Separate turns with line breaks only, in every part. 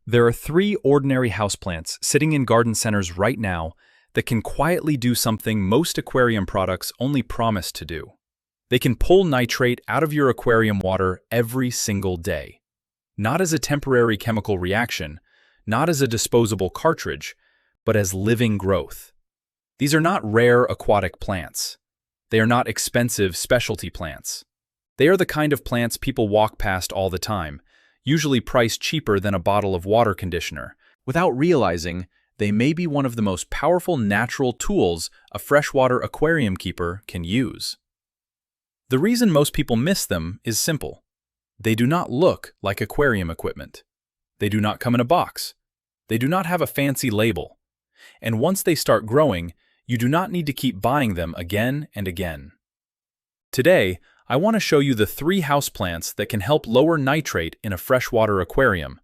There are three ordinary houseplants sitting in garden centers right now that can quietly do something most aquarium products only promise to do. They can pull nitrate out of your aquarium water every single day. Not as a temporary chemical reaction, not as a disposable cartridge, but as living growth. These are not rare aquatic plants. They are not expensive specialty plants. They are the kind of plants people walk past all the time, usually priced cheaper than a bottle of water conditioner, without realizing they may be one of the most powerful natural tools a freshwater aquarium keeper can use. The reason most people miss them is simple. They do not look like aquarium equipment. They do not come in a box. They do not have a fancy label. And once they start growing, you do not need to keep buying them again and again. Today, I want to show you the three houseplants that can help lower nitrate in a freshwater aquarium,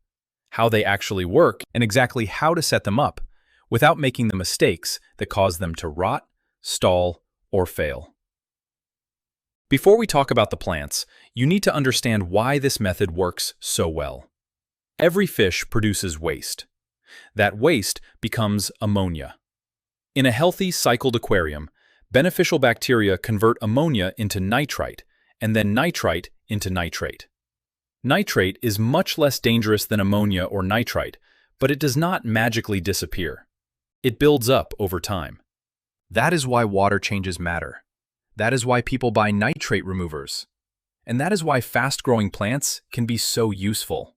how they actually work, and exactly how to set them up without making the mistakes that cause them to rot, stall, or fail. Before we talk about the plants, you need to understand why this method works so well. Every fish produces waste. That waste becomes ammonia. In a healthy, cycled aquarium, beneficial bacteria convert ammonia into nitrite, and then nitrite into nitrate. Nitrate is much less dangerous than ammonia or nitrite, but it does not magically disappear. It builds up over time. That is why water changes matter. That is why people buy nitrate removers. And that is why fast-growing plants can be so useful.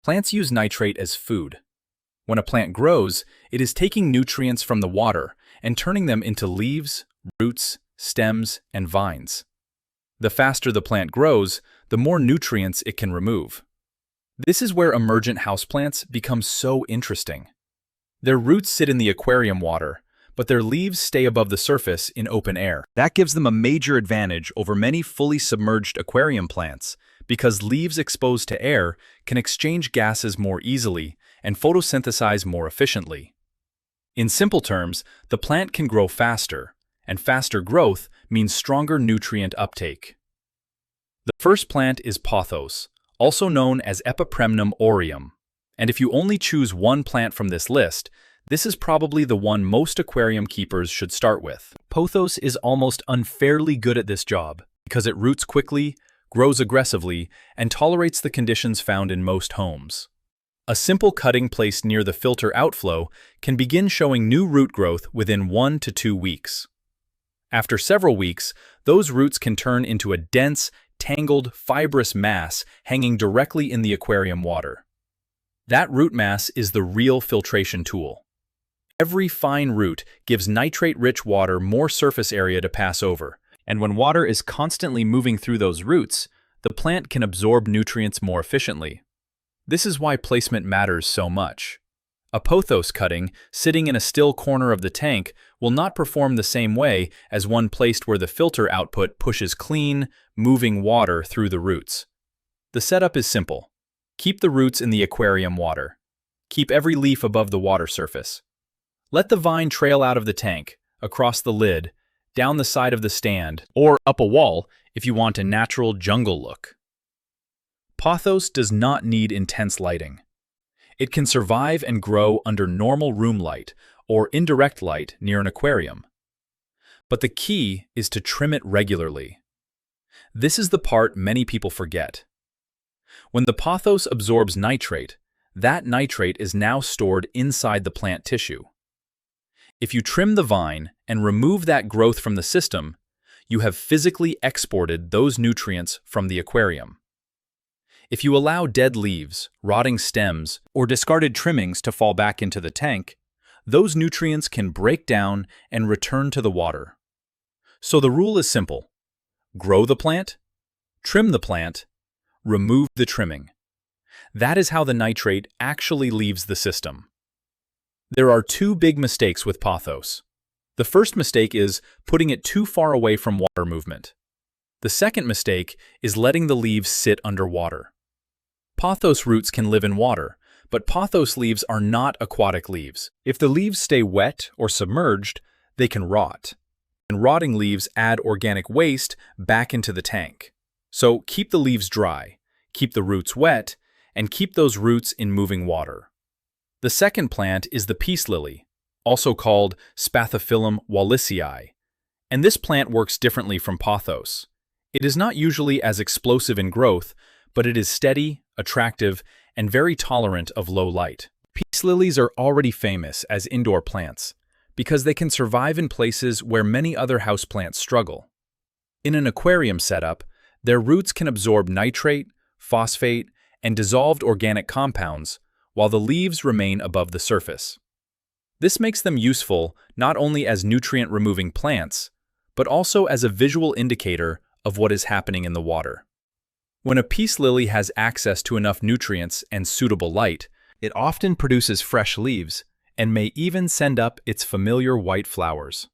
Plants use nitrate as food. When a plant grows, it is taking nutrients from the water and turning them into leaves, roots, stems, and vines. The faster the plant grows, the more nutrients it can remove. This is where emergent houseplants become so interesting. Their roots sit in the aquarium water, but their leaves stay above the surface in open air. That gives them a major advantage over many fully submerged aquarium plants because leaves exposed to air can exchange gases more easily and photosynthesize more efficiently. In simple terms, the plant can grow faster, and faster growth means stronger nutrient uptake. The first plant is Pothos, also known as Epipremnum aureum. And if you only choose one plant from this list, this is probably the one most aquarium keepers should start with. Pothos is almost unfairly good at this job because it roots quickly, grows aggressively, and tolerates the conditions found in most homes. A simple cutting placed near the filter outflow can begin showing new root growth within 1 to 2 weeks. After several weeks, those roots can turn into a dense, tangled, fibrous mass hanging directly in the aquarium water. That root mass is the real filtration tool. Every fine root gives nitrate-rich water more surface area to pass over, and when water is constantly moving through those roots, the plant can absorb nutrients more efficiently. This is why placement matters so much. A pothos cutting sitting in a still corner of the tank will not perform the same way as one placed where the filter output pushes clean, moving water through the roots. The setup is simple. Keep the roots in the aquarium water. Keep every leaf above the water surface. Let the vine trail out of the tank, across the lid, down the side of the stand, or up a wall if you want a natural jungle look. Pothos does not need intense lighting. It can survive and grow under normal room light or indirect light near an aquarium. But the key is to trim it regularly. This is the part many people forget. When the pothos absorbs nitrate, that nitrate is now stored inside the plant tissue. If you trim the vine and remove that growth from the system, you have physically exported those nutrients from the aquarium. If you allow dead leaves, rotting stems, or discarded trimmings to fall back into the tank, those nutrients can break down and return to the water. So the rule is simple. Grow the plant, trim the plant, remove the trimming. That is how the nitrate actually leaves the system. There are two big mistakes with Pothos. The first mistake is putting it too far away from water movement. The second mistake is letting the leaves sit underwater. Pothos roots can live in water, but pothos leaves are not aquatic leaves. If the leaves stay wet or submerged, they can rot. And rotting leaves add organic waste back into the tank. So keep the leaves dry, keep the roots wet, and keep those roots in moving water. The second plant is the peace lily, also called Spathiphyllum wallisii, and this plant works differently from Pothos. It is not usually as explosive in growth, but it is steady, attractive, and very tolerant of low light. Peace lilies are already famous as indoor plants because they can survive in places where many other houseplants struggle. In an aquarium setup, their roots can absorb nitrate, phosphate, and dissolved organic compounds, while the leaves remain above the surface. This makes them useful not only as nutrient-removing plants, but also as a visual indicator of what is happening in the water. When a peace lily has access to enough nutrients and suitable light, it often produces fresh leaves and may even send up its familiar white flowers.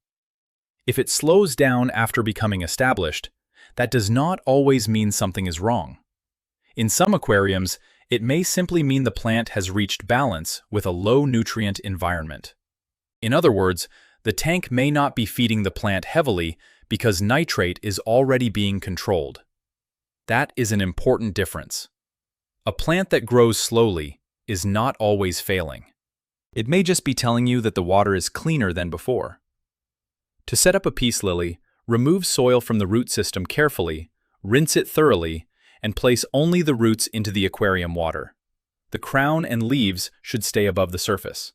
If it slows down after becoming established, that does not always mean something is wrong. In some aquariums, it may simply mean the plant has reached balance with a low-nutrient environment. In other words, the tank may not be feeding the plant heavily because nitrate is already being controlled. That is an important difference. A plant that grows slowly is not always failing. It may just be telling you that the water is cleaner than before. To set up a peace lily, remove soil from the root system carefully, rinse it thoroughly, and place only the roots into the aquarium water. The crown and leaves should stay above the surface.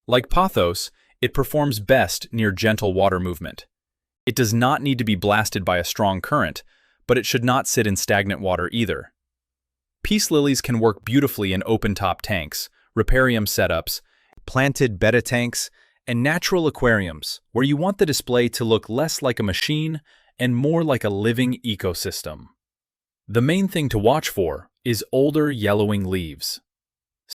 Like Pothos, it performs best near gentle water movement. It does not need to be blasted by a strong current, but it should not sit in stagnant water either. Peace lilies can work beautifully in open-top tanks, riparium setups, planted betta tanks, and natural aquariums, where you want the display to look less like a machine and more like a living ecosystem. The main thing to watch for is older yellowing leaves.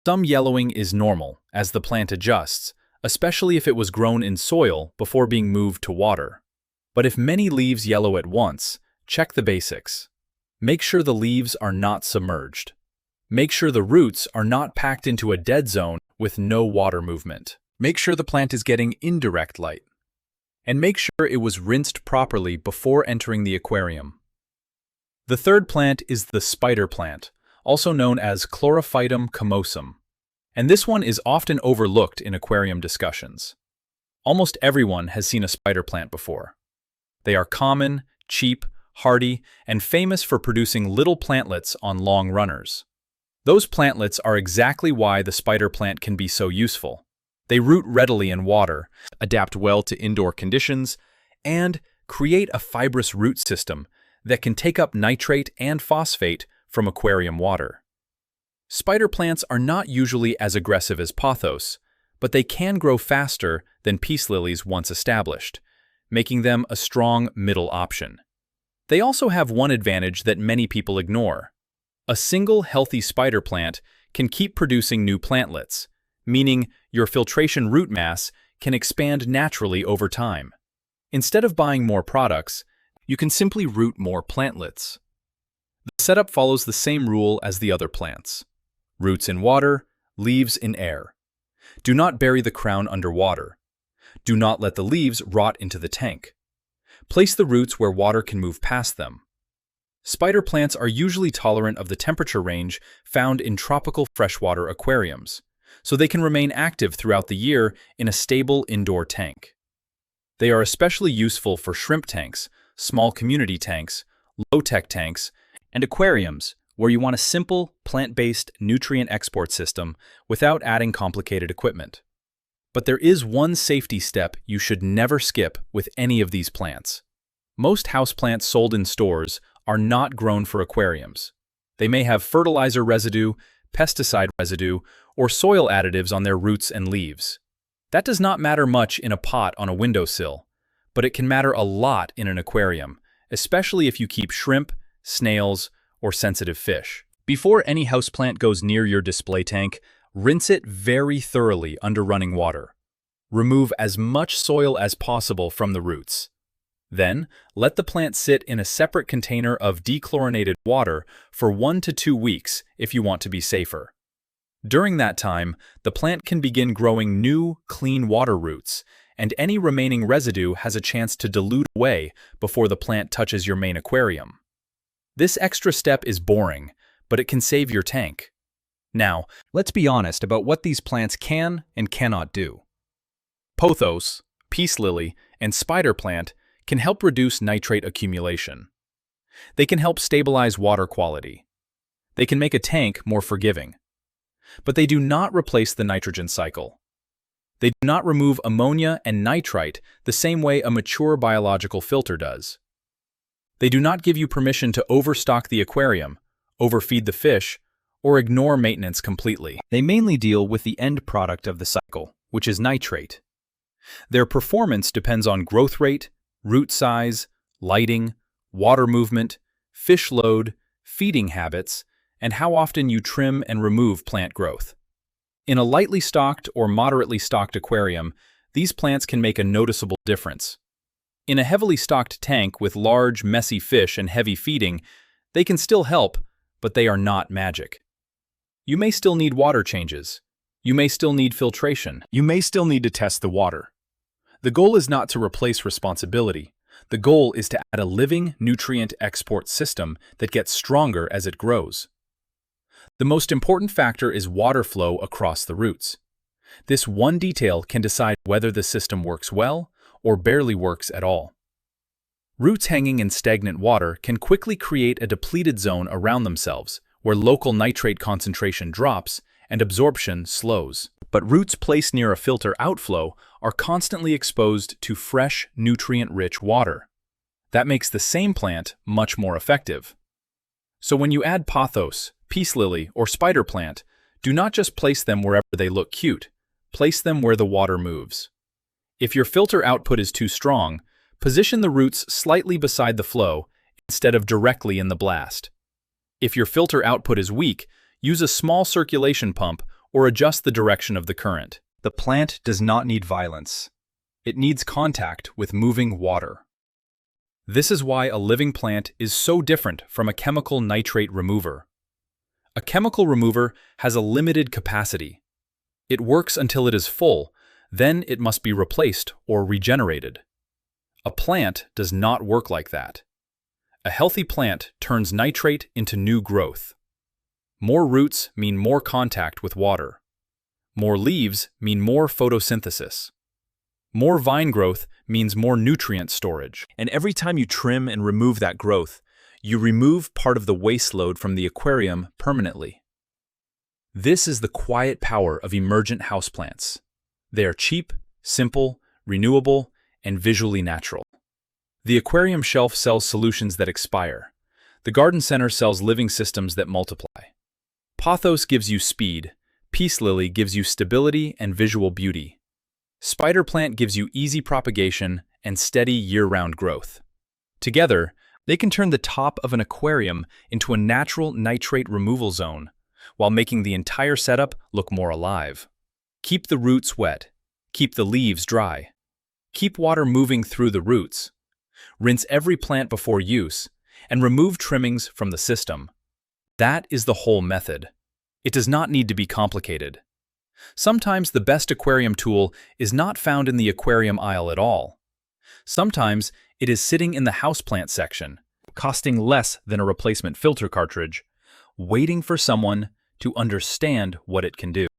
Some yellowing is normal as the plant adjusts, especially if it was grown in soil before being moved to water. But if many leaves yellow at once, check the basics. Make sure the leaves are not submerged. Make sure the roots are not packed into a dead zone with no water movement. Make sure the plant is getting indirect light. And make sure it was rinsed properly before entering the aquarium. The third plant is the spider plant, also known as Chlorophytum comosum. And this one is often overlooked in aquarium discussions. Almost everyone has seen a spider plant before. They are common, cheap, hardy, and famous for producing little plantlets on long runners. Those plantlets are exactly why the spider plant can be so useful. They root readily in water, adapt well to indoor conditions, and create a fibrous root system that can take up nitrate and phosphate from aquarium water. Spider plants are not usually as aggressive as Pothos, but they can grow faster than peace lilies once established, making them a strong middle option. They also have one advantage that many people ignore. A single healthy spider plant can keep producing new plantlets, meaning your filtration root mass can expand naturally over time. Instead of buying more products, you can simply root more plantlets. The setup follows the same rule as the other plants. Roots in water, leaves in air. Do not bury the crown underwater. Do not let the leaves rot into the tank. Place the roots where water can move past them. Spider plants are usually tolerant of the temperature range found in tropical freshwater aquariums, so they can remain active throughout the year in a stable indoor tank. They are especially useful for shrimp tanks, small community tanks, low-tech tanks, and aquariums where you want a simple, plant-based nutrient export system without adding complicated equipment. But there is one safety step you should never skip with any of these plants. Most houseplants sold in stores are not grown for aquariums. They may have fertilizer residue, pesticide residue, or soil additives on their roots and leaves. That does not matter much in a pot on a windowsill, but it can matter a lot in an aquarium, especially if you keep shrimp, snails, or sensitive fish. Before any houseplant goes near your display tank, rinse it very thoroughly under running water. Remove as much soil as possible from the roots. Then, let the plant sit in a separate container of dechlorinated water for 1 to 2 weeks if you want to be safer. During that time, the plant can begin growing new, clean water roots, and any remaining residue has a chance to dilute away before the plant touches your main aquarium. This extra step is boring, but it can save your tank. Now, let's be honest about what these plants can and cannot do. Pothos, peace lily, and spider plant can help reduce nitrate accumulation. They can help stabilize water quality. They can make a tank more forgiving. But they do not replace the nitrogen cycle. They do not remove ammonia and nitrite the same way a mature biological filter does. They do not give you permission to overstock the aquarium, overfeed the fish, or ignore maintenance completely. They mainly deal with the end product of the cycle, which is nitrate. Their performance depends on growth rate, root size, lighting, water movement, fish load, feeding habits, and how often you trim and remove plant growth. In a lightly stocked or moderately stocked aquarium, these plants can make a noticeable difference. In a heavily stocked tank with large, messy fish and heavy feeding, they can still help, but they are not magic. You may still need water changes. You may still need filtration. You may still need to test the water. The goal is not to replace responsibility. The goal is to add a living nutrient export system that gets stronger as it grows. The most important factor is water flow across the roots. This one detail can decide whether the system works well or barely works at all. Roots hanging in stagnant water can quickly create a depleted zone around themselves, where local nitrate concentration drops and absorption slows. But roots placed near a filter outflow are constantly exposed to fresh, nutrient-rich water. That makes the same plant much more effective. So when you add pothos, peace lily, or spider plant, do not just place them wherever they look cute. Place them where the water moves. If your filter output is too strong, position the roots slightly beside the flow instead of directly in the blast. If your filter output is weak, use a small circulation pump or adjust the direction of the current. The plant does not need violence. It needs contact with moving water. This is why a living plant is so different from a chemical nitrate remover. A chemical remover has a limited capacity. It works until it is full, then it must be replaced or regenerated. A plant does not work like that. A healthy plant turns nitrate into new growth. More roots mean more contact with water. More leaves mean more photosynthesis. More vine growth means more nutrient storage. And every time you trim and remove that growth, you remove part of the waste load from the aquarium permanently. This is the quiet power of emergent houseplants. They are cheap, simple, renewable, and visually natural. The aquarium shelf sells solutions that expire. The garden center sells living systems that multiply. Pothos gives you speed. Peace lily gives you stability and visual beauty. Spider plant gives you easy propagation and steady year-round growth. Together, they can turn the top of an aquarium into a natural nitrate removal zone, while making the entire setup look more alive. Keep the roots wet. Keep the leaves dry. Keep water moving through the roots. Rinse every plant before use, and remove trimmings from the system. That is the whole method. It does not need to be complicated. Sometimes the best aquarium tool is not found in the aquarium aisle at all. Sometimes it is sitting in the houseplant section, costing less than a replacement filter cartridge, waiting for someone to understand what it can do.